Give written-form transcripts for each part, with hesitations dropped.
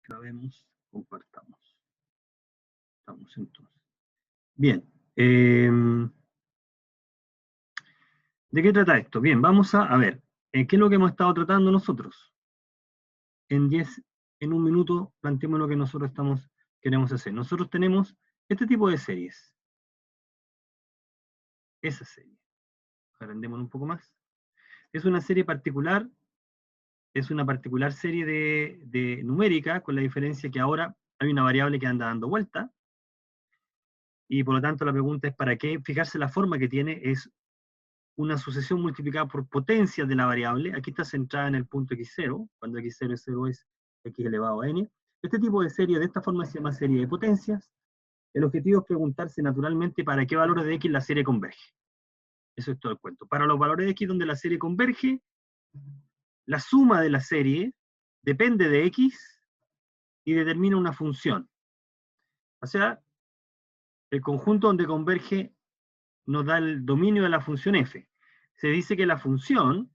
La vemos, compartamos. Estamos entonces. Bien. ¿De qué trata esto? Bien, vamos a ver. ¿Qué es lo que hemos estado tratando nosotros? En un minuto, planteemos lo que nosotros queremos hacer. Nosotros tenemos este tipo de series. Esa serie. Agrandémoslo un poco más. Es una serie particular. Es una particular serie de numérica, con la diferencia que ahora hay una variable que anda dando vuelta. Y por lo tanto la pregunta es ¿para qué? Fijarse la forma que tiene es una sucesión multiplicada por potencias de la variable. Aquí está centrada en el punto x0, cuando x0 es 0 es x elevado a n. Este tipo de serie de esta forma se llama serie de potencias. El objetivo es preguntarse naturalmente para qué valores de x la serie converge. Eso es todo el cuento. Para los valores de x donde la serie converge, la suma de la serie depende de x y determina una función. O sea, el conjunto donde converge nos da el dominio de la función f. Se dice que la función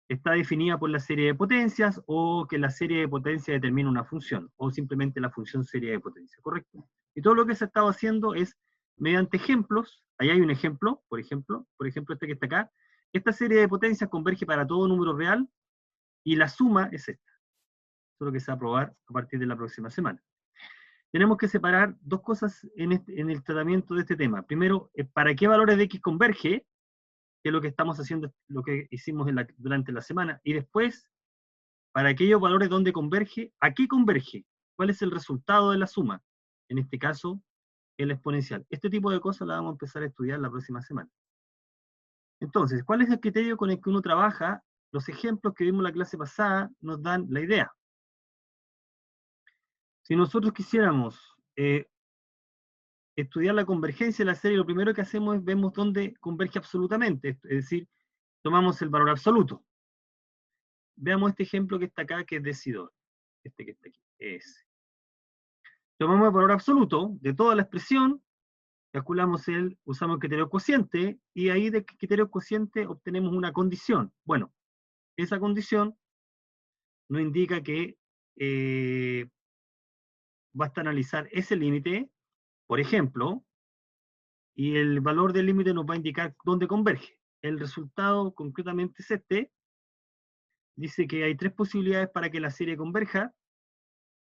está definida por la serie de potencias o que la serie de potencias determina una función, o simplemente la función serie de potencias, ¿correcto? Y todo lo que se ha estado haciendo es mediante ejemplos. Ahí hay un ejemplo, por ejemplo este que está acá. Esta serie de potencias converge para todo número real y la suma es esta. Eso es lo que se va a probar a partir de la próxima semana. Tenemos que separar dos cosas en el tratamiento de este tema. Primero, ¿para qué valores de x converge? Que es lo que estamos haciendo, lo que hicimos durante la semana. Y después, para aquellos valores donde converge, ¿a qué converge? ¿Cuál es el resultado de la suma? En este caso, el exponencial. Este tipo de cosas las vamos a empezar a estudiar la próxima semana. Entonces, ¿cuál es el criterio con el que uno trabaja? Los ejemplos que vimos en la clase pasada nos dan la idea. Si nosotros quisiéramos estudiar la convergencia de la serie, lo primero que hacemos es vemos dónde converge absolutamente, es decir, tomamos el valor absoluto. Veamos este ejemplo que está acá, que es decidor. Este que está aquí, es. Tomamos el valor absoluto de toda la expresión, calculamos usamos el criterio cociente, y ahí del criterio cociente obtenemos una condición. Bueno, esa condición nos indica que basta analizar ese límite, por ejemplo, y el valor del límite nos va a indicar dónde converge. El resultado concretamente es este. Dice que hay tres posibilidades para que la serie converja.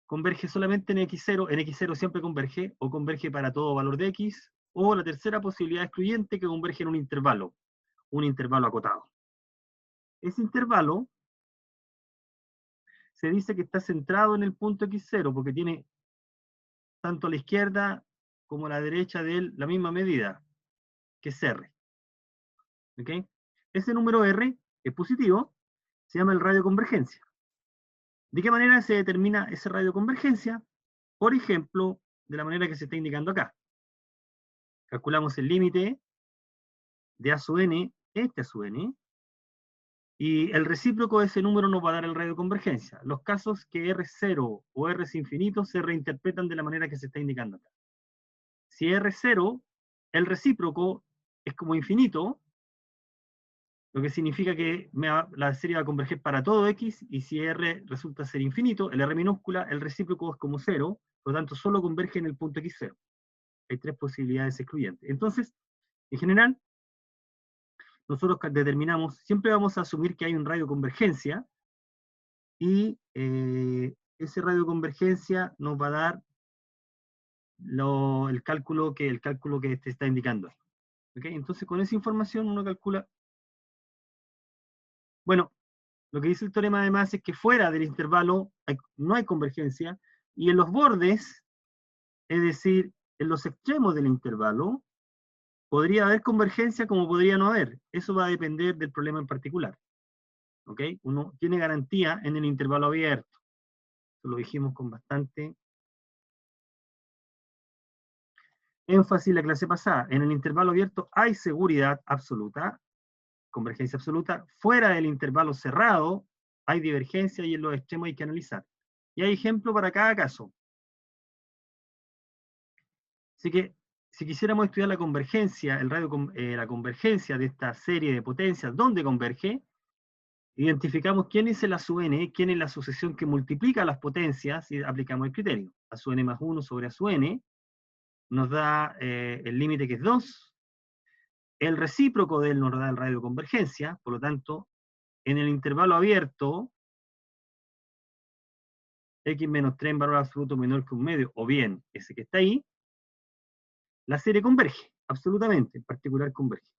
Converge solamente en x0 siempre converge, o converge para todo valor de x, o la tercera posibilidad excluyente que converge en un intervalo acotado. Ese intervalo se dice que está centrado en el punto x0, porque tiene tanto a la izquierda como a la derecha de él la misma medida, que es r. ¿Okay? Ese número r, que es positivo, se llama el radio de convergencia. ¿De qué manera se determina ese radio de convergencia? Por ejemplo, de la manera que se está indicando acá. Calculamos el límite de a sub n, a sub n, y el recíproco de ese número nos va a dar el radio de convergencia. Los casos que R es 0 o R es infinito se reinterpretan de la manera que se está indicando acá. Si R es 0, el recíproco es como infinito, lo que significa que la serie va a converger para todo x, y si R resulta ser infinito, el R minúscula, el recíproco es como 0, por lo tanto solo converge en el punto x0. Hay tres posibilidades excluyentes. Entonces, en general, nosotros determinamos, siempre vamos a asumir que hay un radio de convergencia, y ese radio de convergencia nos va a dar el cálculo que te está indicando. ¿Okay? Entonces, con esa información uno calcula. Bueno, lo que dice el teorema además es que fuera del intervalo no hay convergencia, y en los bordes, es decir, en los extremos del intervalo, podría haber convergencia como podría no haber. Eso va a depender del problema en particular. ¿Ok? Uno tiene garantía en el intervalo abierto. Eso lo dijimos con bastante énfasis la clase pasada. En el intervalo abierto hay seguridad absoluta, convergencia absoluta. Fuera del intervalo cerrado hay divergencia, y en los extremos hay que analizar. Y hay ejemplo para cada caso. Así que, si quisiéramos estudiar la convergencia, la convergencia de esta serie de potencias, ¿dónde converge? Identificamos quién es el A sub n, quién es la sucesión que multiplica las potencias y aplicamos el criterio. A sub n más 1 sobre A sub n nos da el límite que es 2. El recíproco de él nos da el radio de convergencia, por lo tanto, en el intervalo abierto, x menos 3 en valor absoluto menor que un medio, o bien ese que está ahí, la serie converge, absolutamente, en particular converge.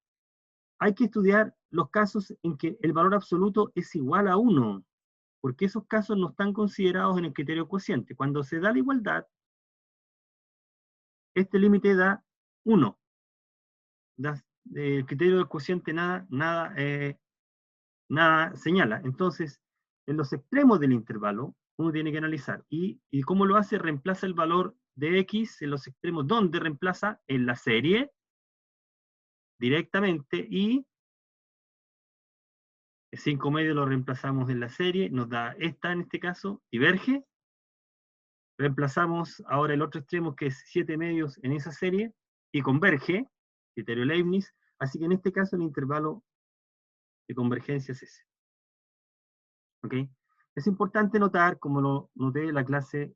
Hay que estudiar los casos en que el valor absoluto es igual a 1, porque esos casos no están considerados en el criterio cociente. Cuando se da la igualdad, este límite da 1. El criterio del cociente nada señala. Entonces, en los extremos del intervalo, uno tiene que analizar. ¿Y cómo lo hace? Reemplaza el valor de x en los extremos. ¿Dónde reemplaza? En la serie, directamente, y 5 medios lo reemplazamos en la serie, nos da esta en este caso, diverge. Reemplazamos ahora el otro extremo, que es 7 medios en esa serie, y converge, criterio Leibniz. Así que en este caso el intervalo de convergencia es ese. ¿Ok? Es importante notar, como lo noté en la clase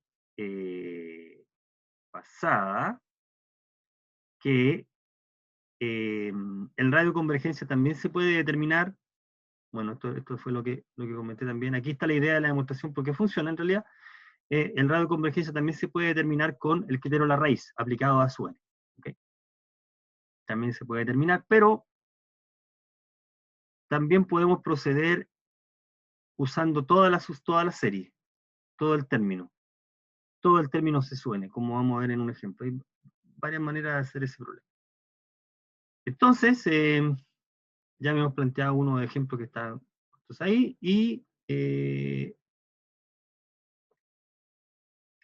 pasada, que el radio de convergencia también se puede determinar. Bueno, esto fue lo que comenté también. Aquí está la idea de la demostración, porque funciona en realidad. El radio de convergencia también se puede determinar con el criterio de la raíz, aplicado a su n. ¿Okay? También se puede determinar, pero también podemos proceder usando toda la serie, todo el término. Todo el término se suene, como vamos a ver en un ejemplo. Hay varias maneras de hacer ese problema. Entonces, ya me hemos planteado unos ejemplos que están ahí, y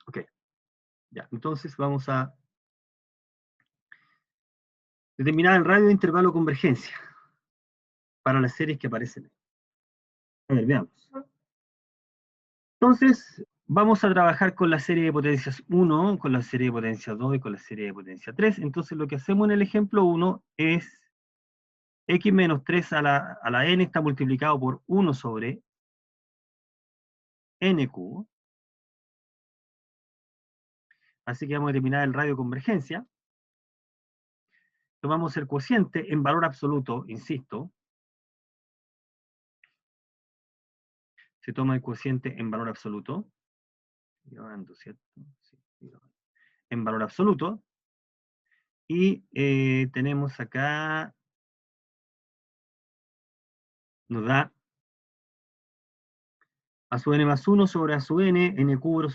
ok, ya, entonces vamos a determinar el radio de intervalo de convergencia para las series que aparecen ahí. A ver, veamos. Entonces, vamos a trabajar con la serie de potencias 1, con la serie de potencia 2 y con la serie de potencia 3. Entonces, lo que hacemos en el ejemplo 1 es x menos 3 a la n está multiplicado por 1 sobre n cubo. Así que vamos a determinar el radio de convergencia. Tomamos el cociente en valor absoluto, insisto. Se toma el cociente en valor absoluto. ¿Cierto? Sí, en valor absoluto. Y tenemos acá, nos da a sub n más 1 sobre a sub n, n cubo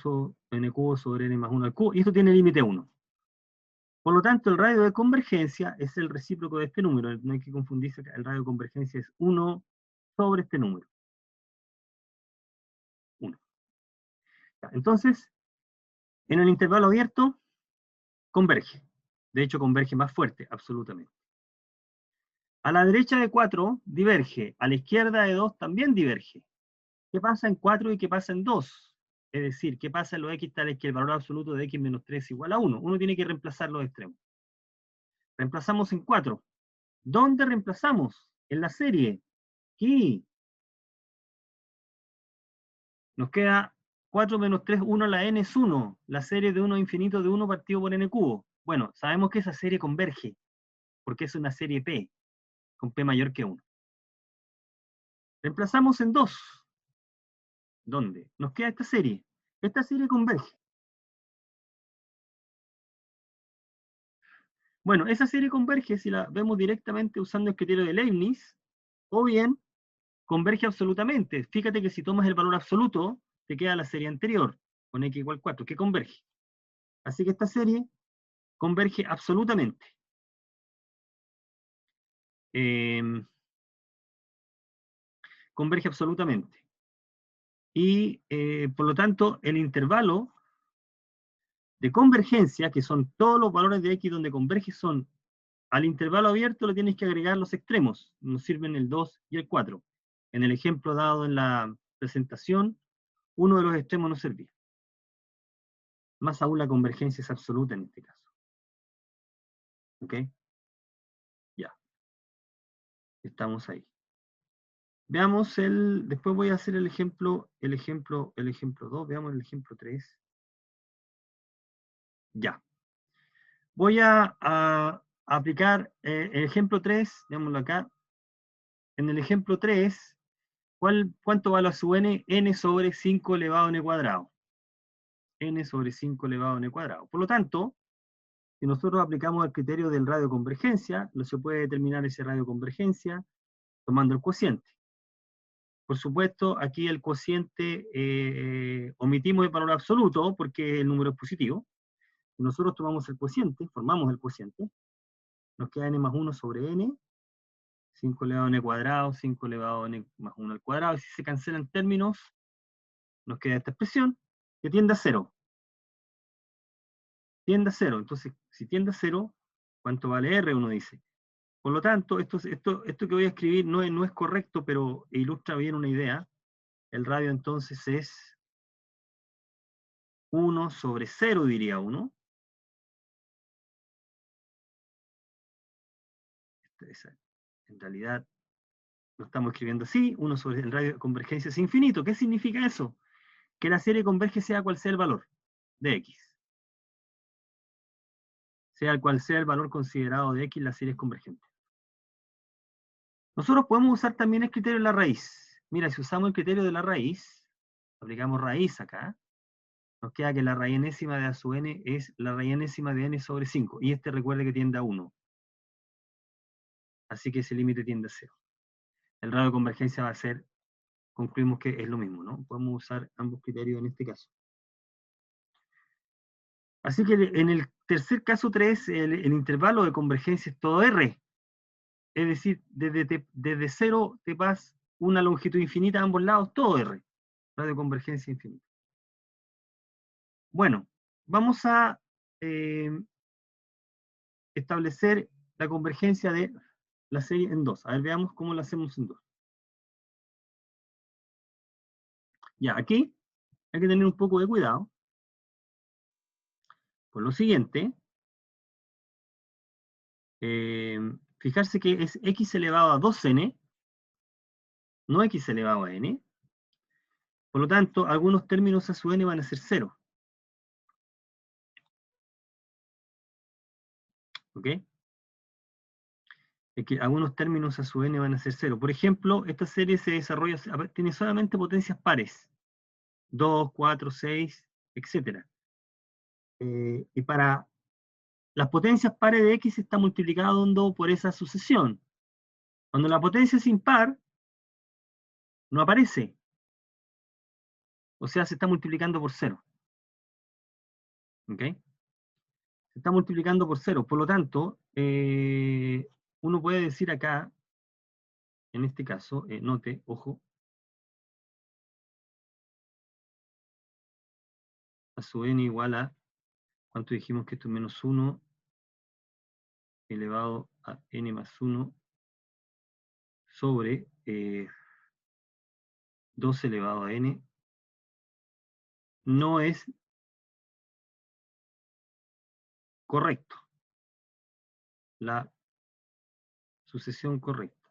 sobre n más 1 al cubo, y esto tiene límite 1. Por lo tanto, el radio de convergencia es el recíproco de este número. No hay que confundirse, el radio de convergencia es 1 sobre este número. 1. Entonces, en el intervalo abierto, converge. De hecho, converge más fuerte, absolutamente. A la derecha de 4, diverge. A la izquierda de 2, también diverge. ¿Qué pasa en 4 y qué pasa en 2? Es decir, ¿qué pasa en los x tales que el valor absoluto de x menos 3 es igual a 1? Uno tiene que reemplazar los extremos. Reemplazamos en 4. ¿Dónde reemplazamos? En la serie. Aquí. Nos queda 4 menos 3, 1, la n es 1. La serie de 1 a infinito de 1 partido por n cubo. Bueno, sabemos que esa serie converge, porque es una serie P, con P mayor que 1. Reemplazamos en 2. ¿Dónde? Nos queda esta serie. Esta serie converge. Bueno, esa serie converge si la vemos directamente usando el criterio de Leibniz, o bien converge absolutamente. Fíjate que si tomas el valor absoluto, te queda la serie anterior, con x igual 4, que converge. Así que esta serie converge absolutamente. Converge absolutamente. Y por lo tanto, el intervalo de convergencia, que son todos los valores de x donde converge, son al intervalo abierto le tienes que agregar los extremos. Nos sirven el 2 y el 4. En el ejemplo dado en la presentación, uno de los extremos no servía. Más aún la convergencia es absoluta en este caso. ¿Ok? Ya. Estamos ahí. Veamos después voy a hacer el ejemplo 2, veamos el ejemplo 3. Ya. Voy a aplicar el ejemplo 3, veámoslo acá. En el ejemplo 3, ¿cuánto vale a su n? N sobre 5 elevado a n cuadrado. N sobre 5 elevado a n cuadrado. Por lo tanto, si nosotros aplicamos el criterio del radio de convergencia, no se puede determinar ese radio de convergencia tomando el cociente. Por supuesto, aquí el cociente omitimos el valor absoluto porque el número es positivo. Si nosotros tomamos el cociente, formamos el cociente, nos queda n más 1 sobre n, 5 elevado a n cuadrado, 5 elevado a n más 1 al cuadrado, y si se cancelan términos, nos queda esta expresión, que tiende a 0. Tiende a 0, entonces, si tiende a 0, ¿cuánto vale R? Uno dice. Por lo tanto, esto que voy a escribir no es correcto, pero ilustra bien una idea. El radio entonces es 1 sobre 0, diría uno. En realidad, lo estamos escribiendo así, 1 sobre el radio de convergencia es infinito. ¿Qué significa eso? Que la serie converge sea cual sea el valor de x. Sea cual sea el valor considerado de x, la serie es convergente. Nosotros podemos usar también el criterio de la raíz. Mira, si usamos el criterio de la raíz, aplicamos raíz acá, nos queda que la raíz enésima de a sub n es la raíz enésima de n sobre 5. Y este recuerde que tiende a 1. Así que ese límite tiende a 0. El radio de convergencia va a ser, concluimos que es lo mismo, ¿no? Podemos usar ambos criterios en este caso. Así que en el tercer caso 3, el intervalo de convergencia es todo R. Es decir, desde 0 te vas una longitud infinita a ambos lados, todo R. Radio de convergencia infinita. Bueno, vamos a establecer la convergencia de la serie en 2. A ver, veamos cómo la hacemos en 2. Ya, aquí hay que tener un poco de cuidado. Por lo siguiente, fijarse que es x elevado a 2n, no x elevado a n. Por lo tanto, algunos términos a su n van a ser 0. ¿Ok? Es que algunos términos a su n van a ser 0. Por ejemplo, esta serie se desarrolla, tiene solamente potencias pares. 2, 4, 6, etc. Y para las potencias pares de x se está multiplicando por esa sucesión. Cuando la potencia es impar, no aparece. O sea, se está multiplicando por 0. ¿Ok? Se está multiplicando por 0. Por lo tanto, uno puede decir acá, en este caso, note, ojo, a su n igual a, ¿cuánto dijimos que esto es menos 1 elevado a n más 1 sobre 2 elevado a n? No es correcto. La sucesión correcta.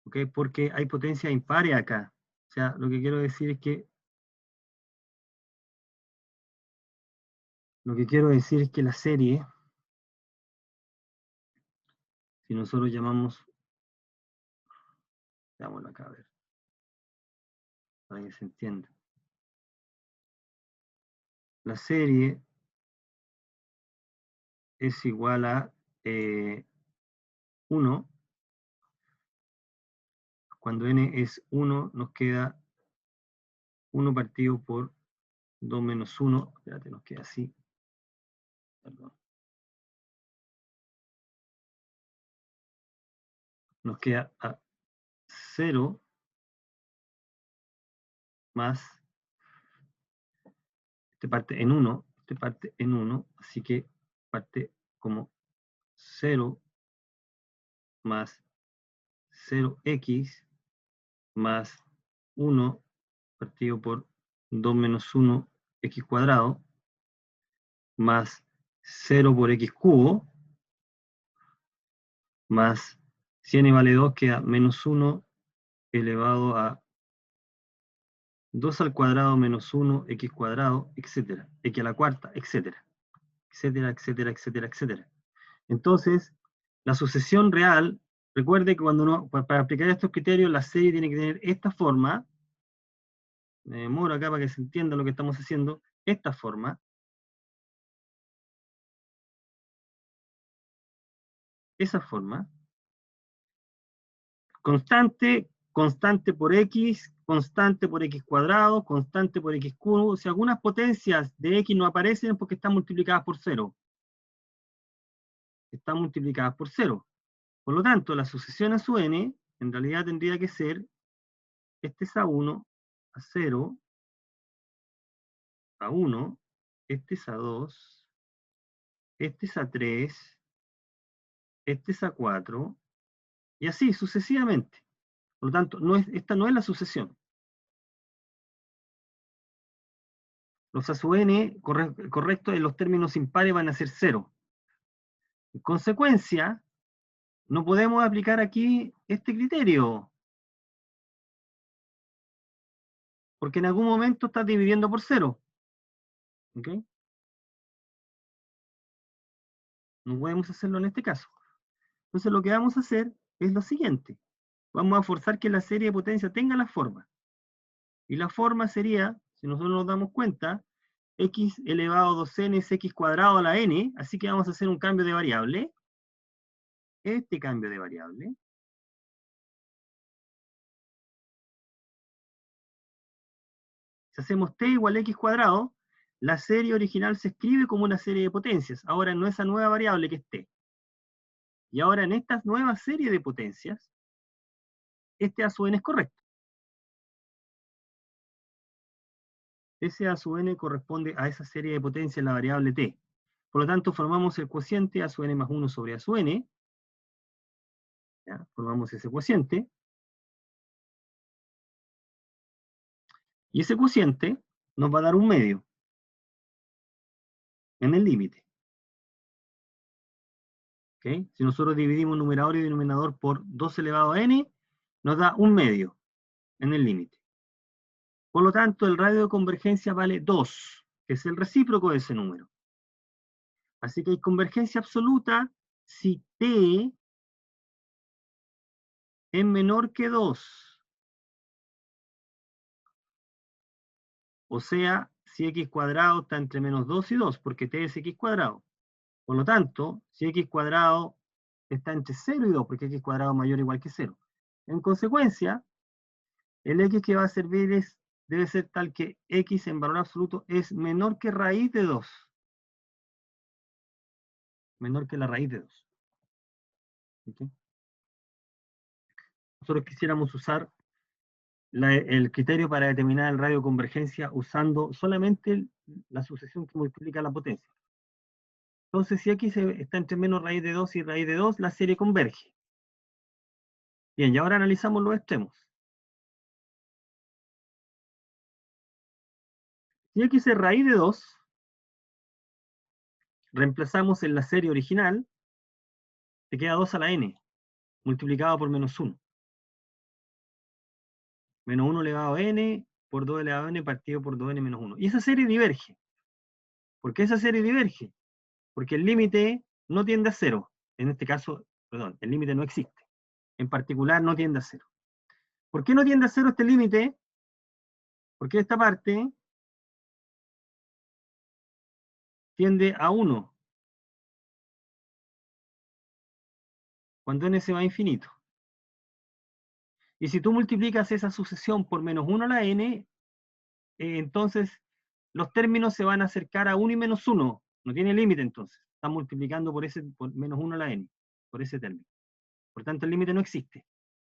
¿Ok? Porque hay potencia impares acá. O sea, lo que quiero decir es que la serie, si nosotros llamamos, veámoslo acá a ver, para que se entienda. La serie es igual a 1. Cuando n es 1, nos queda 1 partido por 2 menos 1. Espérate, nos queda así. Perdón. Nos queda a 0 más, este parte en 1, este parte en 1, así que parte como 0 más 0x más 1 partido por 2 menos 1 x cuadrado más 0 por x cubo más Si n vale 2, queda menos 1 elevado a 2 al cuadrado menos 1, x cuadrado, etcétera, x a la cuarta, etcétera, etcétera, etcétera, etcétera, etcétera. Entonces, la sucesión real, recuerde que cuando uno, para aplicar estos criterios, la serie tiene que tener esta forma, me demoro acá para que se entienda lo que estamos haciendo, esta forma, esa forma, constante, constante por x, constante por x cuadrado, constante por x cubo. Si algunas potencias de x no aparecen es porque están multiplicadas por 0. Están multiplicadas por 0. Por lo tanto, la sucesión a su n, en realidad tendría que ser, este es a 1, a 0, a 1, este es a 2, este es a 3, este es a 4, y así sucesivamente. Por lo tanto, esta no es la sucesión. Los a su n correctos en los términos impares van a ser 0. En consecuencia, no podemos aplicar aquí este criterio, porque en algún momento estás dividiendo por 0. ¿Okay? No podemos hacerlo en este caso. Entonces lo que vamos a hacer es lo siguiente. Vamos a forzar que la serie de potencia tenga la forma. Y la forma sería, si nosotros nos damos cuenta, x elevado a 2n es x cuadrado a la n, así que vamos a hacer un cambio de variable. Este cambio de variable. Si hacemos t igual a x cuadrado, la serie original se escribe como una serie de potencias. Ahora no esa nueva variable que es t. Y ahora en esta nueva serie de potencias, este a su n es correcto. Ese a su n corresponde a esa serie de potencias en la variable t. Por lo tanto, formamos el cociente a su n más 1 sobre a su n. ¿Ya? Formamos ese cociente. Y ese cociente nos va a dar un medio en el límite. ¿Okay? Si nosotros dividimos numerador y denominador por 2 elevado a n, nos da un medio en el límite. Por lo tanto, el radio de convergencia vale 2, que es el recíproco de ese número. Así que hay convergencia absoluta si t es menor que 2. O sea, si x cuadrado está entre menos 2 y 2, porque t es x cuadrado. Por lo tanto, si x cuadrado está entre 0 y 2, porque x cuadrado es mayor o igual que 0. En consecuencia, el x que va a servir debe ser tal que x en valor absoluto es menor que raíz de 2. Menor que la raíz de 2. ¿Okay? Nosotros quisiéramos usar el criterio para determinar el radio de convergencia usando solamente la sucesión que multiplica la potencia. Entonces, si x está entre menos raíz de 2 y raíz de 2, la serie converge. Bien, y ahora analizamos los extremos. Si x es raíz de 2, reemplazamos en la serie original, te queda 2 a la n, multiplicado por menos 1. Menos 1 elevado a n, por 2 elevado a n, partido por 2n menos 1. Y esa serie diverge. ¿Por qué esa serie diverge? Porque el límite no tiende a 0. En este caso, perdón, el límite no existe. En particular, no tiende a 0. ¿Por qué no tiende a 0 este límite? Porque esta parte tiende a 1. Cuando n se va a infinito. Y si tú multiplicas esa sucesión por menos 1 a la n, entonces los términos se van a acercar a 1 y menos 1. No tiene límite entonces. Están multiplicando por menos 1 a la n, por ese término. Por tanto, el límite no existe.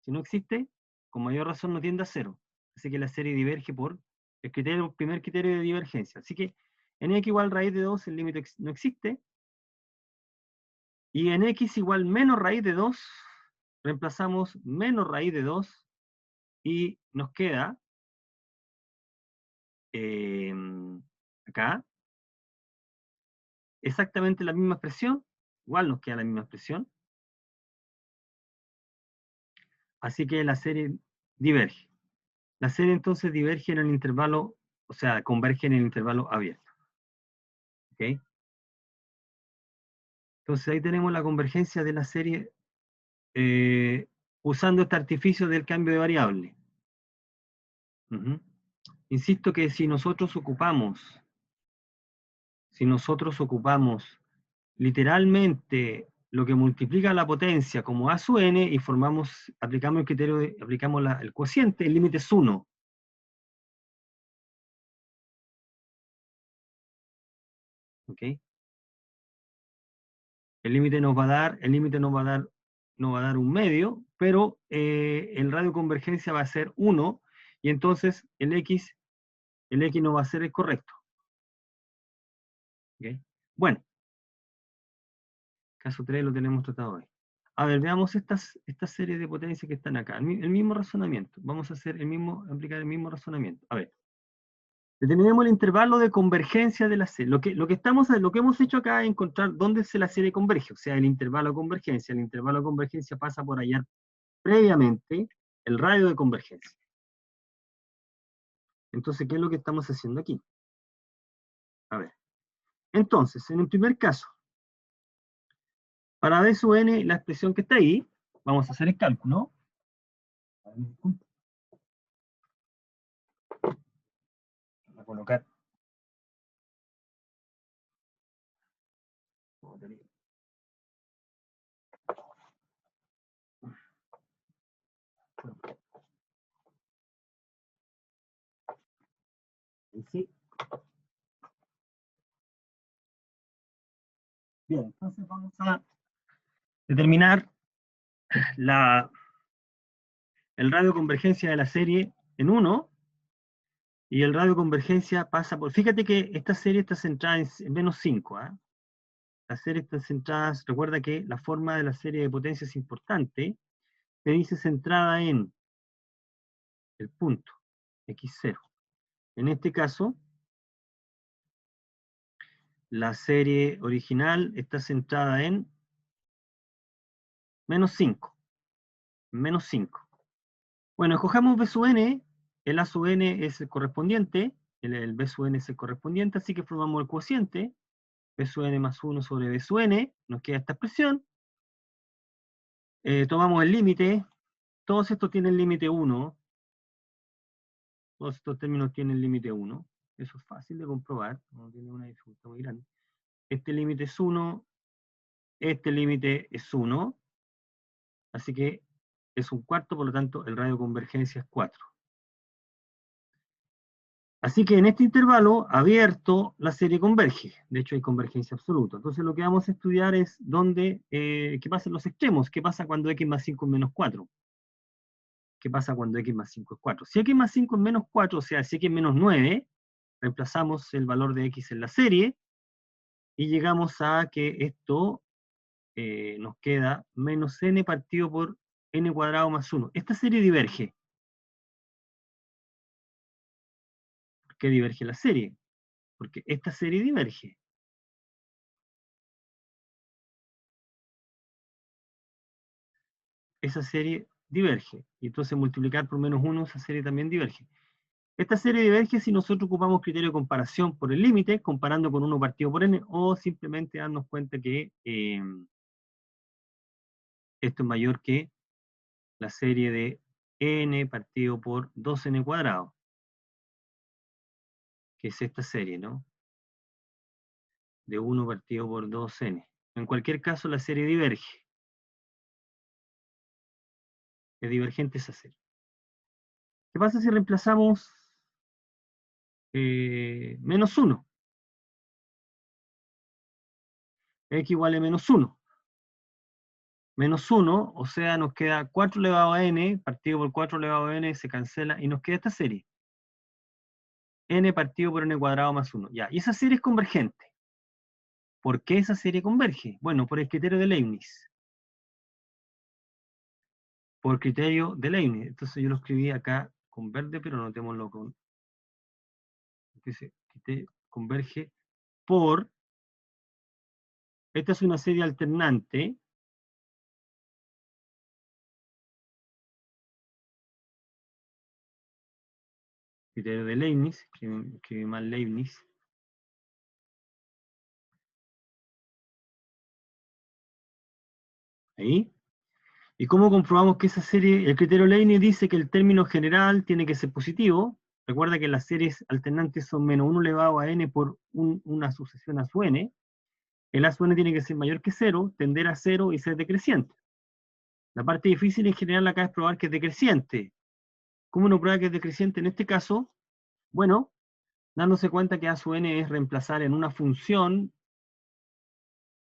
Si no existe, con mayor razón no tiende a 0. Así que la serie diverge por el primer criterio de divergencia. Así que en x igual raíz de 2 el límite no existe. Y en x igual menos raíz de 2, reemplazamos menos raíz de 2 y nos queda acá exactamente la misma expresión, igual nos queda la misma expresión, Así que la serie diverge. La serie entonces diverge en el intervalo, o sea, converge en el intervalo abierto. ¿Ok? Entonces ahí tenemos la convergencia de la serie usando este artificio del cambio de variable. Ujú. Insisto que si nosotros ocupamos literalmente lo que multiplica la potencia como a sub n y aplicamos el criterio aplicamos el cociente, el límite es 1. ¿Ok? El límite nos va a dar un medio, pero el radio de convergencia va a ser 1, y entonces el X no va a ser el correcto. ¿Ok? Bueno, caso 3 lo tenemos tratado hoy. A ver, veamos esta serie de potencias que están acá. El mismo razonamiento. Vamos a aplicar el mismo razonamiento. A ver. Determinemos el intervalo de convergencia de la serie. Lo que hemos hecho acá es encontrar dónde la serie converge, o sea, el intervalo de convergencia. El intervalo de convergencia pasa por hallar previamente el radio de convergencia. Entonces, ¿qué es lo que estamos haciendo aquí? A ver. Entonces, en el primer caso, para B sub n, la expresión que está ahí, vamos a hacer el cálculo. Voy a colocar. Sí. Bien, entonces vamos a determinar el radio de convergencia de la serie en 1, y el radio de convergencia pasa por... Fíjate que esta serie está centrada en menos 5. ¿Eh? La serie está centrada, recuerda que la forma de la serie de potencia es importante, se dice centrada en el punto x0. En este caso, la serie original está centrada en menos 5. Menos 5. Bueno, escojamos B sub n, el A sub n es el correspondiente, el B sub n es el correspondiente, así que formamos el cociente, B sub n más 1 sobre B sub n, nos queda esta expresión. Tomamos el límite, todos estos tienen límite 1, todos estos términos tienen límite 1, eso es fácil de comprobar, no tiene una dificultad muy grande. Este límite es 1, este límite es 1, así que es un cuarto, por lo tanto el radio de convergencia es 4. Así que en este intervalo abierto la serie converge, de hecho hay convergencia absoluta. Entonces lo que vamos a estudiar es qué pasa en los extremos, qué pasa cuando x más 5 es menos 4. ¿Qué pasa cuando x más 5 es 4? Si x más 5 es menos 4, o sea, si x es menos 9, reemplazamos el valor de x en la serie y llegamos a que esto nos queda menos n partido por n cuadrado más 1. Esta serie diverge. ¿Por qué diverge la serie? Porque esta serie diverge. Esa serie diverge. Y entonces multiplicar por menos 1, esa serie también diverge. Esta serie diverge si nosotros ocupamos criterio de comparación por el límite, comparando con 1 partido por n, o simplemente darnos cuenta que esto es mayor que la serie de n partido por 2n cuadrado, que es esta serie, ¿no? De 1 partido por 2n. En cualquier caso, la serie diverge. Es divergente esa serie. ¿Qué pasa si reemplazamos menos 1? X igual a menos 1. Menos 1, o sea, nos queda 4 elevado a n, partido por 4 elevado a n, se cancela, y nos queda esta serie. N partido por n cuadrado más 1. Ya, y esa serie es convergente. ¿Por qué esa serie converge? Bueno, por el criterio de Leibniz. Por criterio de Leibniz. Entonces yo lo escribí acá con verde, pero notémoslo con... Dice, converge por... Esta es una serie alternante Criterio de Leibniz, que mal Leibniz. Ahí. ¿Y cómo comprobamos que esa serie, el criterio Leibniz dice que el término general tiene que ser positivo? Recuerda que las series alternantes son menos 1 elevado a n por una sucesión a su n. El a su n tiene que ser mayor que 0, tender a 0 y ser decreciente. La parte difícil en general acá es probar que es decreciente. ¿Cómo uno prueba que es decreciente en este caso? Bueno, dándose cuenta que a su n es reemplazar en una función,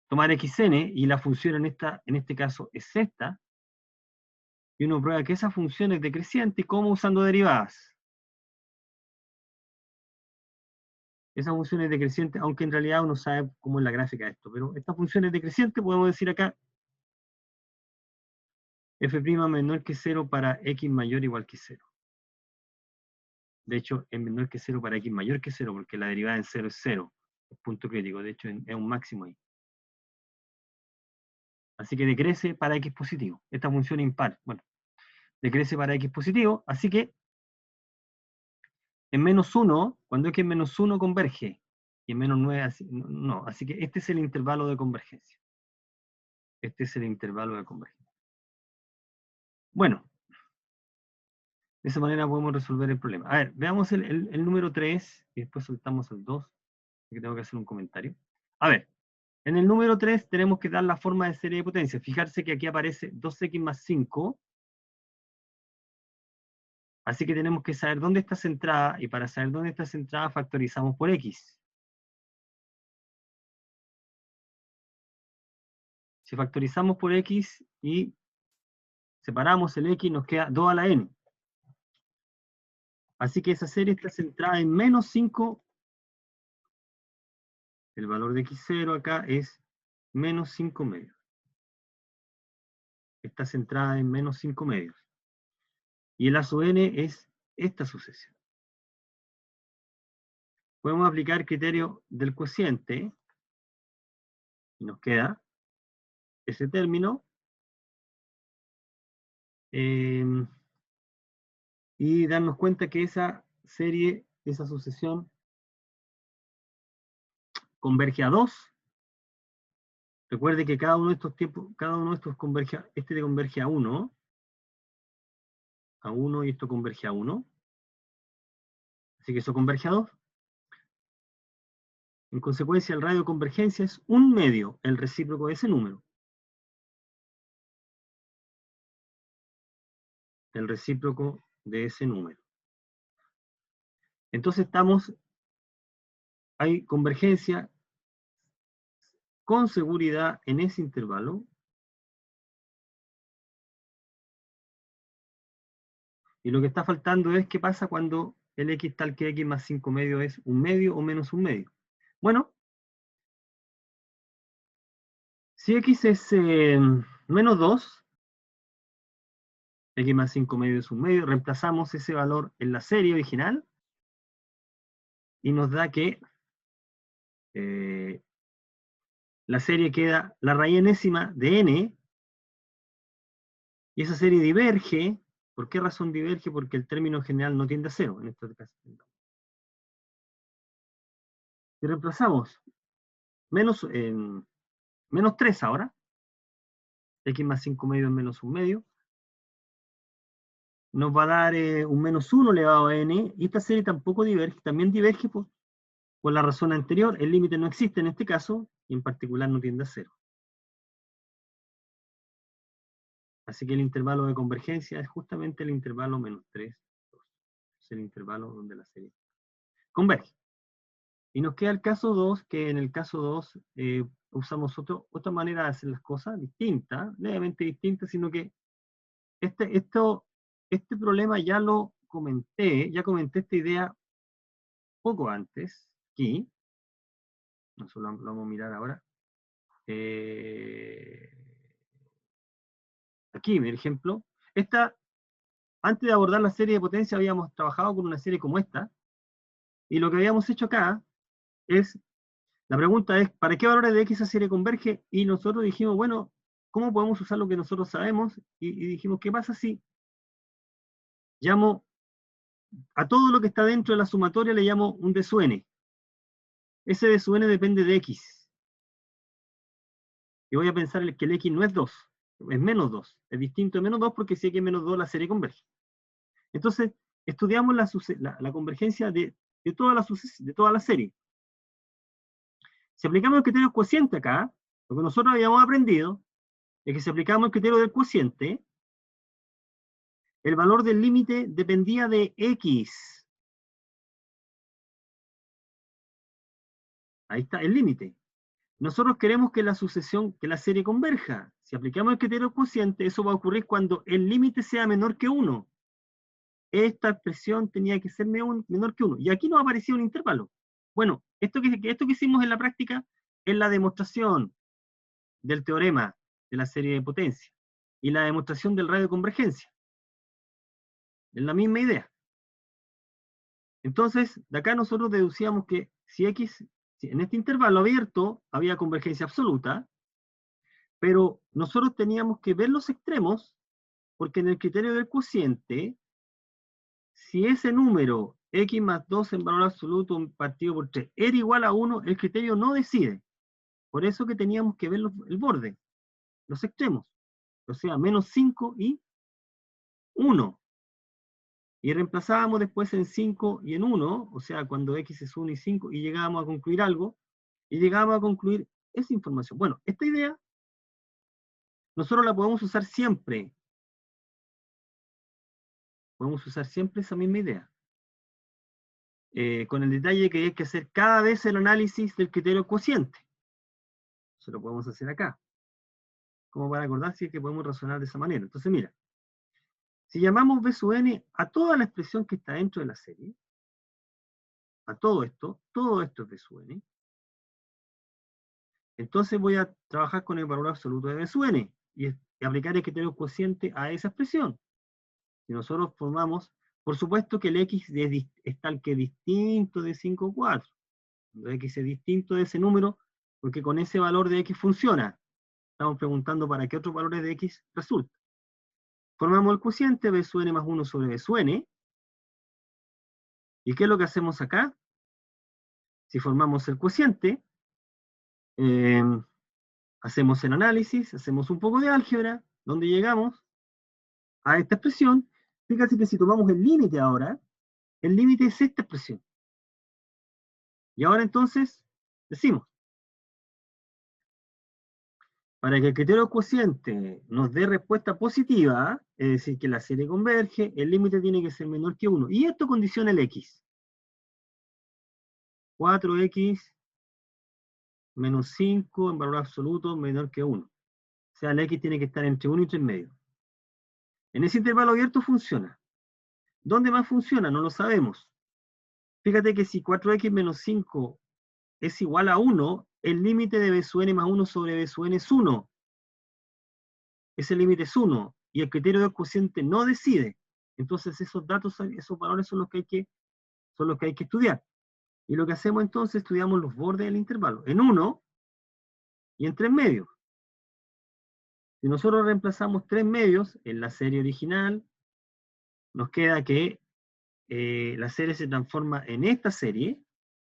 tomar xn, y la función en este caso es esta, y uno prueba que esa función es decreciente, ¿cómo? Usando derivadas. Esa función es decreciente, aunque en realidad uno sabe cómo es la gráfica de esto, pero esta función es decreciente, podemos decir acá, f' menor que 0 para x mayor o igual que 0. De hecho, es menor que 0 para x mayor que 0, porque la derivada en 0 es 0, es punto crítico, de hecho es un máximo ahí. Así que decrece para x positivo. Esta función impar, bueno, decrece para x positivo, así que en menos 1, cuando x en menos 1 converge, y en menos 9, no, así que este es el intervalo de convergencia. Este es el intervalo de convergencia. Bueno, de esa manera podemos resolver el problema. A ver, veamos el número 3, y después soltamos el 2, porque tengo que hacer un comentario. A ver, en el número 3 tenemos que dar la forma de serie de potencia. Fijarse que aquí aparece 2x más 5, así que tenemos que saber dónde está centrada, y para saber dónde está centrada factorizamos por x. Si factorizamos por x y separamos el x, nos queda 2 a la n. Así que esa serie está centrada en menos 5. El valor de x0 acá es menos 5 medios. Está centrada en menos 5 medios. Y el a sub n es esta sucesión. Podemos aplicar el criterio del cociente, y nos queda ese término, y darnos cuenta que esa serie, esa sucesión, converge a 2. Recuerde que cada uno de estos tiempos, cada uno de estos converge, este converge a 1, y esto converge a 1. Así que eso converge a 2. En consecuencia, el radio de convergencia es 1 medio, el recíproco de ese número. El recíproco de ese número. Entonces hay convergencia con seguridad en ese intervalo. Y lo que está faltando es qué pasa cuando el x tal que x más 5 medio es 1 medio o menos 1 medio. Bueno, si x es menos 2, x más 5 medio es 1 medio, reemplazamos ese valor en la serie original y nos da que la serie queda la raíz enésima de n, y esa serie diverge. ¿Por qué razón diverge? Porque el término general no tiende a 0, en este caso. Y reemplazamos menos 3 ahora, x más 5 medio es menos 1 medio, nos va a dar un menos 1 elevado a n, y esta serie tampoco diverge, también diverge por la razón anterior, el límite no existe en este caso, y en particular no tiende a 0. Así que el intervalo de convergencia es justamente el intervalo menos 3, 2. Es el intervalo donde la serie converge. Y nos queda el caso 2, que en el caso 2 usamos otra manera de hacer las cosas, distinta, levemente distinta, sino que este problema ya lo comenté, ya comenté esta idea poco antes, aquí. Eso lo vamos a mirar ahora. Aquí, por ejemplo, antes de abordar la serie de potencia habíamos trabajado con una serie como esta, y lo que habíamos hecho acá es, la pregunta es, ¿para qué valores de x esa serie converge? Y nosotros dijimos, bueno, ¿cómo podemos usar lo que nosotros sabemos? Y dijimos, ¿qué pasa si llamo a todo lo que está dentro de la sumatoria le llamo un D sub n. Ese D sub n depende de X. Y voy a pensar que el X no es 2, es menos 2. Es distinto de menos 2 porque si X es menos 2 la serie converge. Entonces, estudiamos la convergencia de toda la serie. Si aplicamos el criterio cociente acá, lo que nosotros habíamos aprendido es que si aplicamos el criterio del cociente, el valor del límite dependía de X. Ahí está el límite. Nosotros queremos que la serie converja. Si aplicamos el criterio cociente, eso va a ocurrir cuando el límite sea menor que 1. Esta expresión tenía que ser menor que 1. Y aquí nos aparecía un intervalo. Bueno, esto que hicimos en la práctica es la demostración del teorema de la serie de potencia y la demostración del radio de convergencia. Es la misma idea. Entonces, de acá nosotros deducíamos que si en este intervalo abierto había convergencia absoluta, pero nosotros teníamos que ver los extremos, porque en el criterio del cociente, si ese número, x más 2 en valor absoluto partido por 3, era igual a 1, el criterio no decide. Por eso que teníamos que ver el borde, los extremos. O sea, menos 5 y 1. Y reemplazábamos después en 5 y en 1, o sea, cuando x es 1 y 5, y llegábamos a concluir algo, y llegábamos a concluir esa información. Bueno, esta idea nosotros la podemos usar siempre. Podemos usar siempre esa misma idea. Con el detalle que hay que hacer cada vez el análisis del criterio cociente. Eso lo podemos hacer acá. Como para acordar si es que podemos razonar de esa manera. Entonces, mira, si llamamos B sub n a toda la expresión que está dentro de la serie, a todo esto es B sub n, entonces voy a trabajar con el valor absoluto de B sub n y aplicar el criterio cociente a esa expresión. Si nosotros formamos, por supuesto que el x es tal que distinto de 5, 4. El x es distinto de ese número porque con ese valor de x funciona. Estamos preguntando para qué otros valores de x resulta. Formamos el cociente B sub n más 1 sobre B sub n. ¿Y qué es lo que hacemos acá? Si formamos el cociente, hacemos el análisis, hacemos un poco de álgebra, donde llegamos a esta expresión. Fíjate que si tomamos el límite ahora, el límite es esta expresión. Y ahora entonces, decimos, para que el criterio cociente nos dé respuesta positiva, es decir, que la serie converge, el límite tiene que ser menor que 1. Y esto condiciona el x. 4x menos 5 en valor absoluto menor que 1. O sea, el x tiene que estar entre 1 y 3 medios. En ese intervalo abierto funciona. ¿Dónde más funciona? No lo sabemos. Fíjate que si 4x menos 5 es igual a 1, el límite de B sub n más 1 sobre B sub n es 1. Ese límite es 1. Y el criterio del cociente no decide. Entonces esos datos, esos valores son los que hay que estudiar. Y lo que hacemos entonces, estudiamos los bordes del intervalo. En 1 y en 3 medios. Si nosotros reemplazamos 3 medios en la serie original, nos queda que la serie se transforma en esta serie,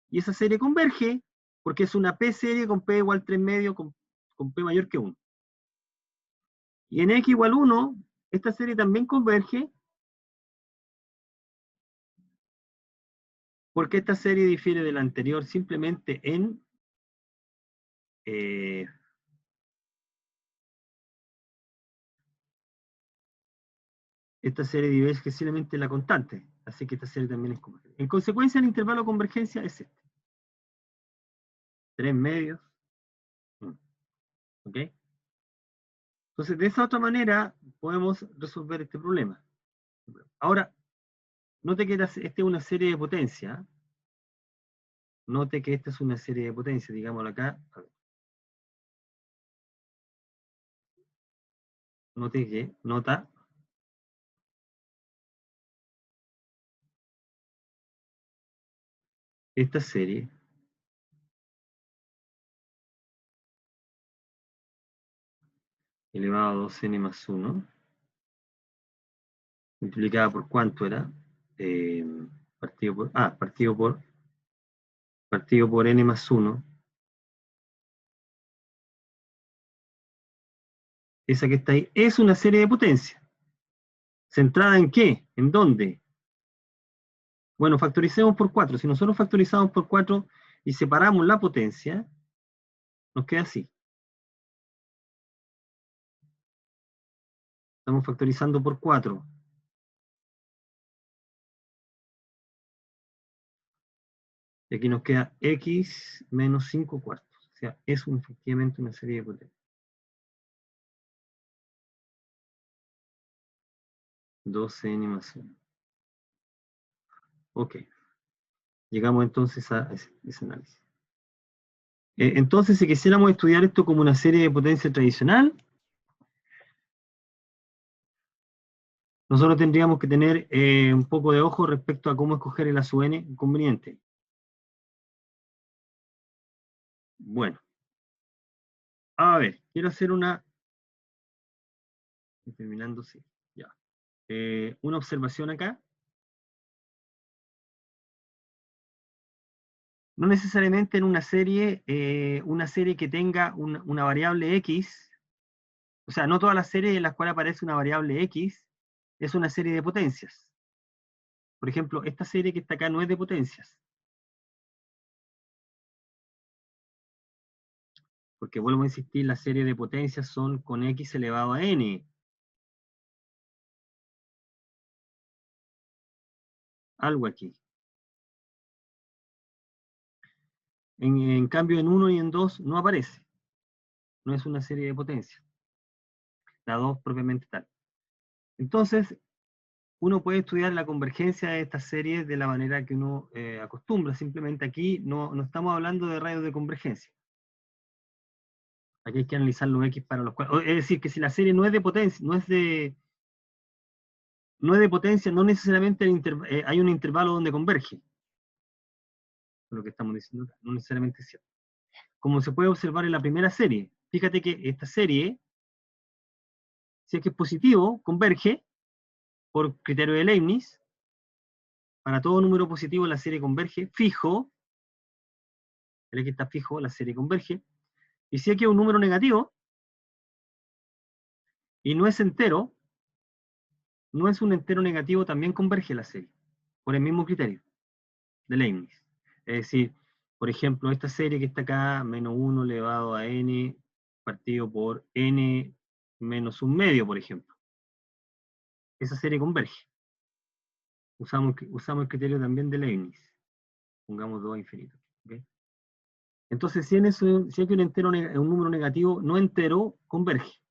y esa serie converge, porque es una P serie con P igual 3 medios con P mayor que 1. Y en X igual 1, esta serie también converge, porque esta serie difiere de la anterior simplemente en esta serie diverge simplemente la constante, así que esta serie también es convergente. En consecuencia, el intervalo de convergencia es este. 3 medios. ¿Ok? Entonces, de esa otra manera, podemos resolver este problema. Ahora, note que esta es una serie de potencia. Note que esta es una serie de potencia, digámoslo acá. Note que, nota, esta serie elevado a 2n más 1, multiplicada por ¿cuánto era? eh, partido por n más 1. Esa que está ahí es una serie de potencia. ¿Centrada en qué? ¿En dónde? Bueno, factoricemos por 4. Si nosotros factorizamos por 4 y separamos la potencia, nos queda así. Estamos factorizando por 4. Y aquí nos queda x menos 5 cuartos. O sea, es efectivamente una serie de potencias. 12n más 1. Ok. Llegamos entonces a ese análisis. Entonces, si quisiéramos estudiar esto como una serie de potencia tradicional, nosotros tendríamos que tener un poco de ojo respecto a cómo escoger el A sub n conveniente. Bueno, a ver, quiero hacer una... Terminando, sí, ya. Una observación acá. No necesariamente en una serie que tenga una variable x, o sea, no todas las series en las cuales aparece una variable x es una serie de potencias. Por ejemplo, esta serie que está acá no es de potencias. Porque vuelvo a insistir, las series de potencias son con x elevado a n. Algo aquí. En cambio, en 1 y en 2 no aparece. No es una serie de potencias. La 2 propiamente tal. Entonces, uno puede estudiar la convergencia de estas series de la manera que uno acostumbra. Simplemente aquí no estamos hablando de radios de convergencia. Aquí hay que analizar los x para los cuales... Es decir, que si la serie no es de potencia, no es de potencia, no necesariamente hay un intervalo donde converge. Lo que estamos diciendo acá, no necesariamente es cierto. Como se puede observar en la primera serie. Fíjate que esta serie, si es que es positivo, converge por criterio de Leibniz. Para todo número positivo la serie converge, fijo. El x está fijo, la serie converge. Y si aquí es un número negativo, y no es entero, no es un entero negativo, también converge la serie, por el mismo criterio de Leibniz. Es decir, por ejemplo, esta serie que está acá, menos 1 elevado a n, partido por n menos un medio, por ejemplo. Esa serie converge. Usamos el criterio también de Leibniz. Pongamos 2 a infinito. ¿Okay? Entonces, si hay un número negativo no entero, converge.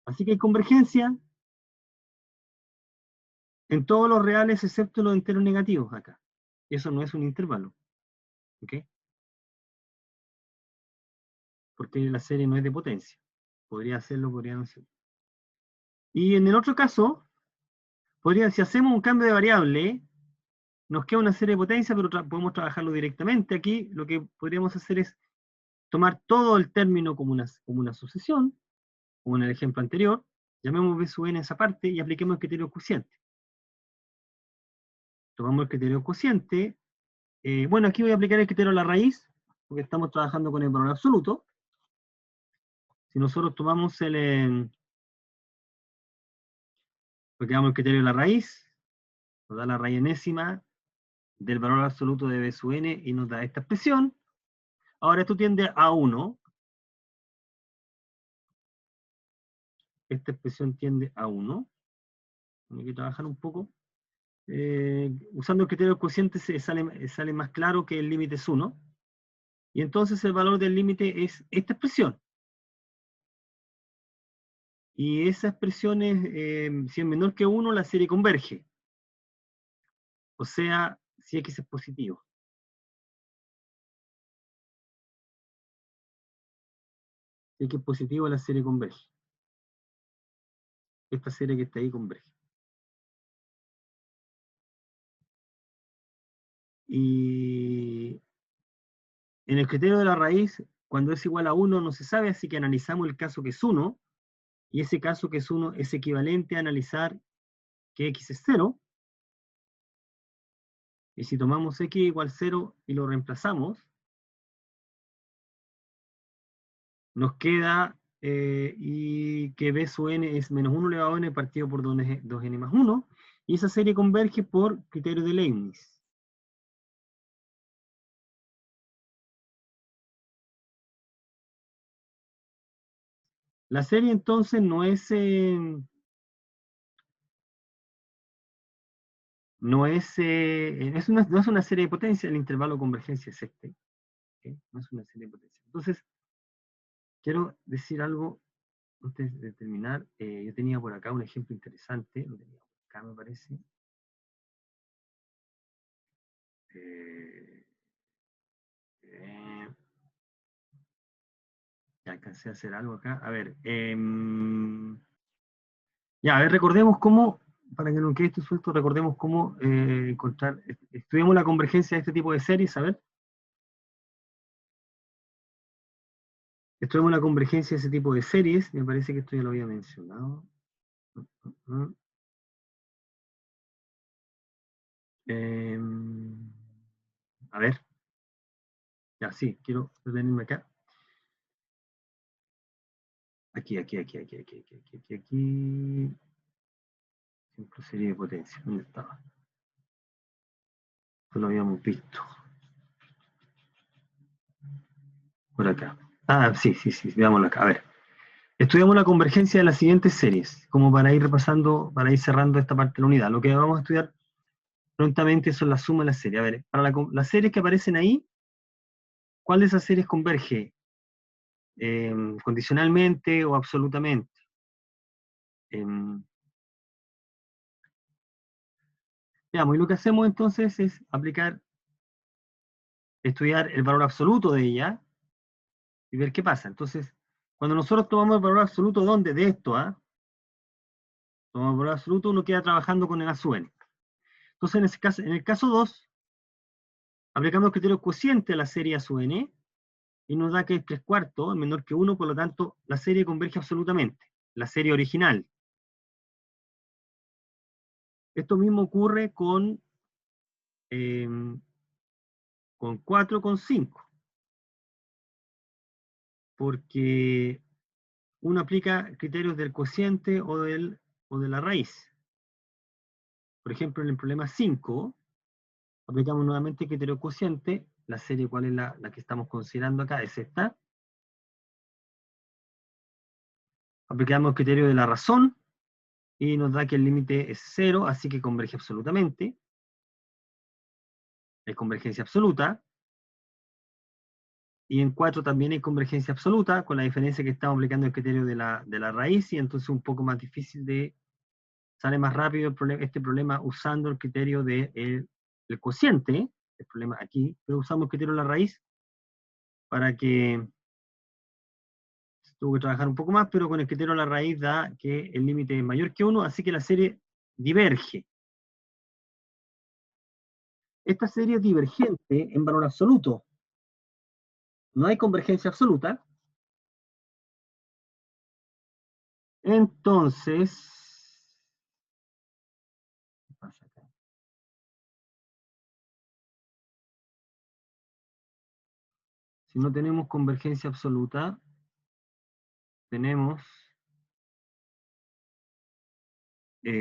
Así que hay convergencia en todos los reales excepto los enteros negativos acá. Eso no es un intervalo. ¿Ok? Porque la serie no es de potencia. Podría hacerlo, podría no hacerlo. Y en el otro caso, si hacemos un cambio de variable, nos queda una serie de potencia, pero podemos trabajarlo directamente. Aquí lo que podríamos hacer es tomar todo el término como una sucesión, como en el ejemplo anterior, llamemos b sub n esa parte y apliquemos el criterio cociente. Tomamos el criterio cociente. Bueno, aquí voy a aplicar el criterio de la raíz, porque estamos trabajando con el valor absoluto. Si nosotros tomamos aplicamos el criterio de la raíz, nos da la raíz enésima del valor absoluto de b sub n y nos da esta expresión. Ahora esto tiende a 1. Esta expresión tiende a 1. Hay que trabajar un poco. Usando el criterio del cociente sale más claro que el límite es 1. Y entonces el valor del límite es esta expresión. Y esa expresión es, si es menor que 1, la serie converge. O sea, si x es positivo. Si x es positivo, la serie converge. Esta serie que está ahí converge. Y en el criterio de la raíz, cuando es igual a 1 no se sabe, así que analizamos el caso que es 1, y ese caso que es 1 es equivalente a analizar que x es 0, Y si tomamos x igual 0 y lo reemplazamos, nos queda y que b sub n es menos 1 elevado a n partido por 2n más 1, y esa serie converge por criterio de Leibniz. La serie entonces no es no es una serie de potencia, el intervalo de convergencia es este. ¿Okay? No es una serie de potencia. Entonces, quiero decir algo antes de terminar. Yo tenía por acá un ejemplo interesante, lo tenía por acá me parece. Ya alcancé a hacer algo acá. A ver, ya, a ver, recordemos cómo, para que no quede esto suelto, recordemos cómo encontrar, estudiamos la convergencia de este tipo de series, a ver. Estudiamos la convergencia de ese tipo de series, me parece que esto ya lo había mencionado. A ver, ya sí, quiero detenerme acá. Aquí. Siempre serie de potencia, ¿dónde estaba? Esto lo habíamos visto. Por acá. Ah, sí, veámoslo acá. A ver. Estudiamos la convergencia de las siguientes series, como para ir repasando, para ir cerrando esta parte de la unidad. Lo que vamos a estudiar prontamente son la suma de las series. A ver, para las series que aparecen ahí, ¿cuál de esas series converge? Condicionalmente o absolutamente. Veamos, y lo que hacemos entonces es estudiar el valor absoluto de ella y ver qué pasa. Entonces, cuando nosotros tomamos el valor absoluto, ¿dónde? De esto, tomamos el valor absoluto, uno queda trabajando con el A sub n. Entonces, en el caso 2, aplicamos el criterio cociente a la serie A sub n, y nos da que es 3/4 es menor que 1, por lo tanto, la serie converge absolutamente, la serie original. Esto mismo ocurre con 4 con 5, porque uno aplica criterios del cociente o de la raíz. Por ejemplo, en el problema 5, aplicamos nuevamente el criterio cociente, la serie, ¿cuál es la que estamos considerando acá? Es esta. Aplicamos el criterio de la razón, y nos da que el límite es 0, así que converge absolutamente. Es convergencia absoluta. Y en 4 también hay convergencia absoluta, con la diferencia que estamos aplicando el criterio de la raíz, y entonces un poco más difícil sale más rápido este problema usando el criterio del cociente, el problema aquí, pero usamos el criterio de la raíz para que tuvo que trabajar un poco más, pero con el criterio de la raíz da que el límite es mayor que 1, así que la serie diverge. Esta serie es divergente en valor absoluto. No hay convergencia absoluta. Entonces, ¿qué pasa acá? Si no tenemos convergencia absoluta, tenemos si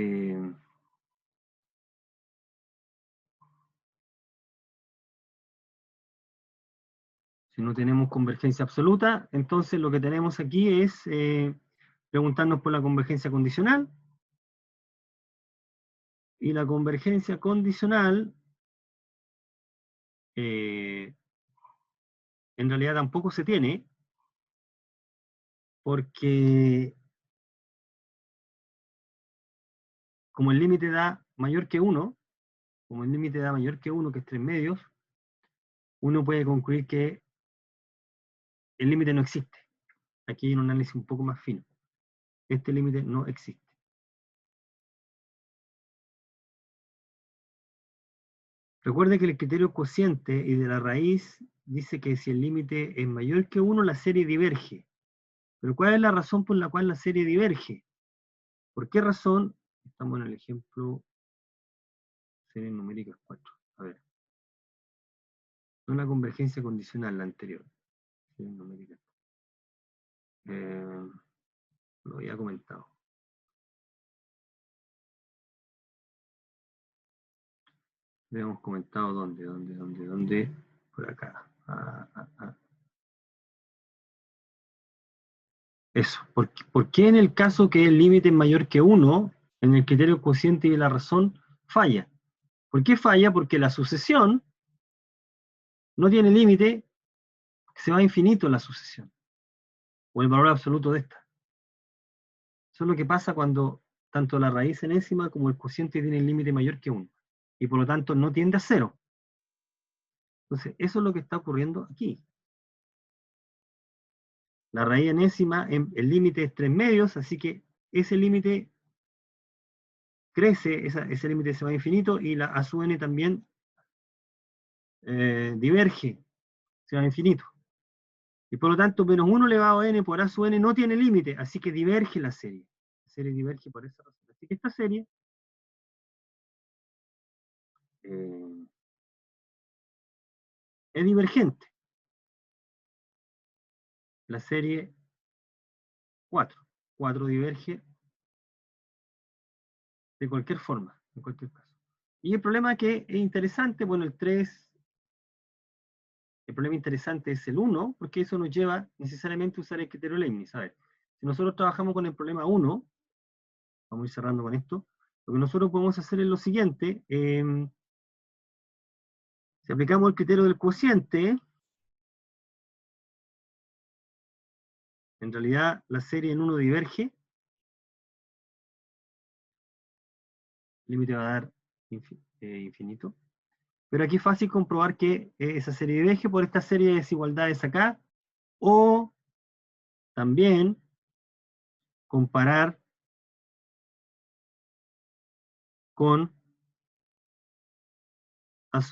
no tenemos convergencia absoluta, entonces lo que tenemos aquí es preguntarnos por la convergencia condicional. Y la convergencia condicional en realidad tampoco se tiene, porque como el límite da mayor que 1, como el límite da mayor que 1, que es 3 medios, uno puede concluir que el límite no existe. Aquí hay un análisis un poco más fino. Este límite no existe. Recuerde que el criterio cociente y de la raíz dice que si el límite es mayor que 1, la serie diverge. Pero ¿cuál es la razón por la cual la serie diverge? ¿Por qué razón? Estamos en el ejemplo serie numérica 4. A ver. No la convergencia condicional, la anterior. Sí, numérica. Lo había comentado. Lo habíamos comentado dónde. Por acá. Eso. ¿Por qué en el caso que el límite es mayor que 1, en el criterio cociente y de la razón, falla? ¿Por qué falla? Porque la sucesión no tiene límite, se va a infinito la sucesión, o el valor absoluto de esta. Eso es lo que pasa cuando tanto la raíz enésima como el cociente tienen límite mayor que 1, y por lo tanto no tiende a 0. Entonces, eso es lo que está ocurriendo aquí. La raíz enésima, el límite es 3 medios, así que ese límite crece, ese límite se va a infinito, y la a sub n también diverge, se va a infinito. Y por lo tanto, menos 1 elevado a n por a sub n no tiene límite, así que diverge la serie. La serie diverge por esa razón. Así que esta serie es divergente. La serie 4. 4 diverge de cualquier forma, en cualquier caso. Y el problema que es interesante, bueno, el 3, el problema interesante es el 1, porque eso nos lleva necesariamente a usar el criterio Leibniz. A ver, si nosotros trabajamos con el problema 1, vamos a ir cerrando con esto, lo que nosotros podemos hacer es lo siguiente, si aplicamos el criterio del cociente, en realidad la serie en 1 diverge, el límite va a dar infinito, pero aquí es fácil comprobar que esa serie diverge por esta serie de desigualdades acá, o también comparar con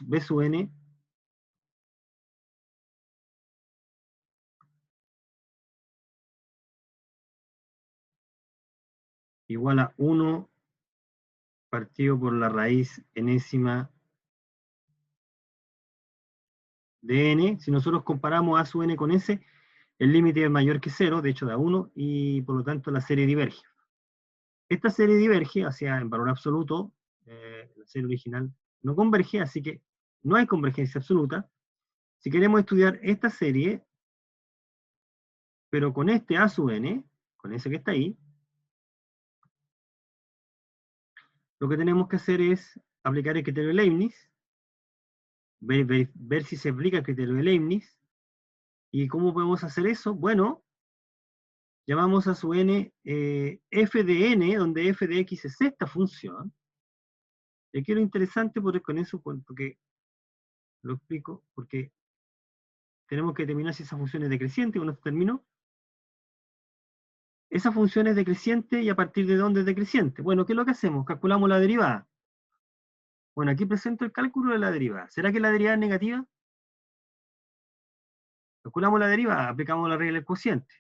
B sub n igual a 1 partido por la raíz enésima de n. Si nosotros comparamos a sub n con s, el límite es mayor que 0, de hecho da 1, y por lo tanto la serie diverge. Esta serie diverge hacia en valor absoluto, la serie original no converge, así que no hay convergencia absoluta. Si queremos estudiar esta serie, pero con este a sub n, con ese que está ahí, lo que tenemos que hacer es aplicar el criterio de Leibniz, ver si se aplica el criterio de Leibniz. ¿Y cómo podemos hacer eso? Bueno, llamamos a su n f de n, donde f de x es esta función. Y aquí lo interesante, porque con eso, porque lo explico, porque tenemos que determinar si esa función es decreciente, con esto termino. Esa función es decreciente, y a partir de dónde es decreciente. Bueno, ¿qué es lo que hacemos? Calculamos la derivada. Bueno, aquí presento el cálculo de la derivada. ¿Será que la derivada es negativa? Calculamos la derivada, aplicamos la regla del cociente.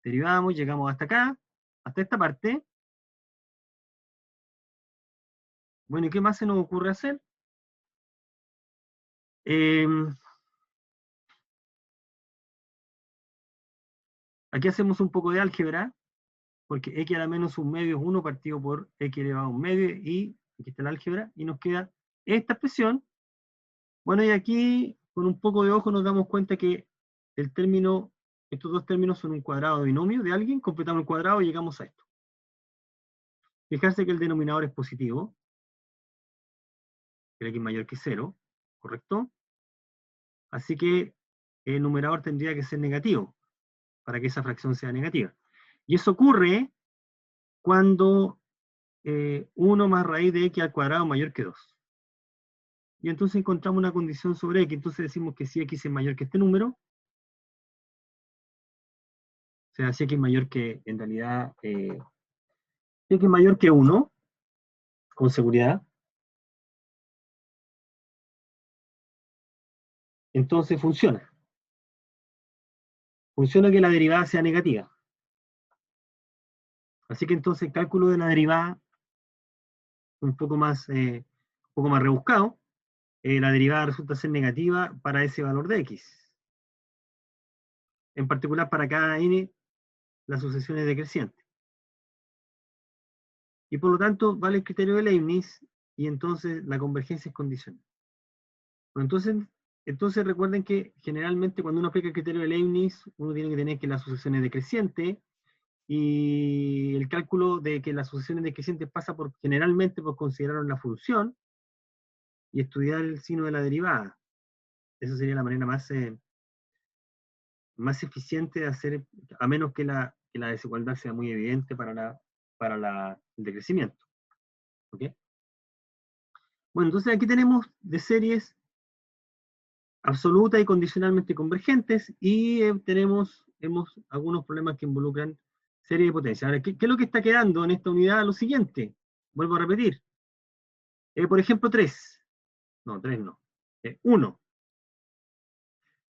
Derivamos, llegamos hasta acá, hasta esta parte. Bueno, ¿y qué más se nos ocurre hacer? Aquí hacemos un poco de álgebra, porque x a la menos un medio es 1 partido por x elevado a un medio, y aquí está el álgebra, y nos queda esta expresión. Bueno, y aquí, con un poco de ojo, nos damos cuenta que el término, estos dos términos son un cuadrado binomio de alguien, completamos el cuadrado y llegamos a esto. Fijarse que el denominador es positivo, el x mayor que 0, ¿correcto? Así que el numerador tendría que ser negativo, para que esa fracción sea negativa. Y eso ocurre cuando 1 más raíz de x al cuadrado mayor que 2. Y entonces encontramos una condición sobre x, entonces decimos que si x es mayor que este número, o sea, si x es mayor que, en realidad, si x es mayor que 1, con seguridad, entonces funciona. Funciona que la derivada sea negativa. Así que entonces el cálculo de la derivada un poco más rebuscado, la derivada resulta ser negativa para ese valor de x. En particular, para cada n, la sucesión es decreciente. Y por lo tanto, vale el criterio de Leibniz, y entonces la convergencia es condicional. Bueno, entonces recuerden que generalmente cuando uno aplica el criterio de Leibniz, uno tiene que tener que la sucesión es decreciente, y el cálculo de que la sucesión es decreciente pasa generalmente por considerar una función y estudiar el signo de la derivada. Esa sería la manera más eficiente de hacer, a menos que la desigualdad sea muy evidente para el decrecimiento. ¿Ok? Bueno, entonces aquí tenemos de series absolutas y condicionalmente convergentes, y tenemos algunos problemas que involucran series de potencia. Ahora, ¿qué es lo que está quedando en esta unidad? Lo siguiente, vuelvo a repetir. Por ejemplo, 3. No, 3 no. 1.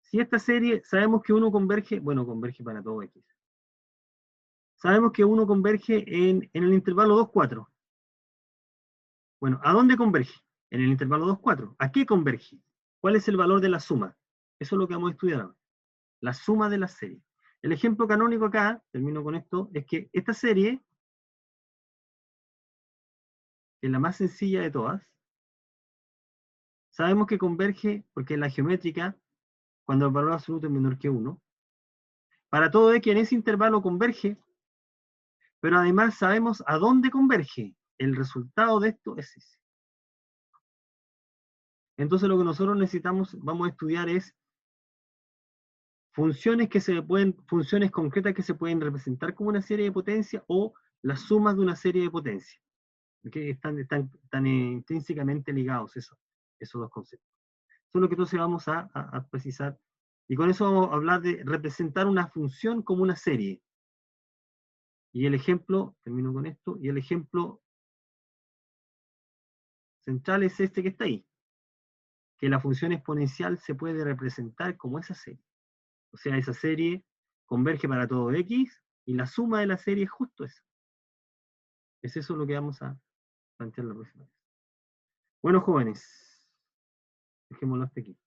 Si esta serie, sabemos que 1 converge, bueno, converge para todo x. Sabemos que 1 converge en el intervalo 2, 4. Bueno, ¿a dónde converge? En el intervalo 2, 4. ¿A qué converge? ¿Cuál es el valor de la suma? Eso es lo que vamos a estudiar ahora. La suma de las series. El ejemplo canónico acá, termino con esto, es que esta serie, que es la más sencilla de todas, sabemos que converge porque es la geométrica, cuando el valor absoluto es menor que 1. Para todo x en ese intervalo converge, pero además sabemos a dónde converge. El resultado de esto es ese. Entonces lo que nosotros necesitamos, vamos a estudiar es funciones concretas que se pueden representar como una serie de potencia, o las sumas de una serie de potencias. Que están intrínsecamente ligados esos dos conceptos. Eso es lo que entonces vamos a precisar. Y con eso vamos a hablar de representar una función como una serie. Y el ejemplo, termino con esto, y el ejemplo central es este que está ahí, que la función exponencial se puede representar como esa serie. O sea, esa serie converge para todo x, y la suma de la serie es justo esa. Es eso lo que vamos a plantear la próxima vez. Bueno, jóvenes, dejémoslo hasta aquí.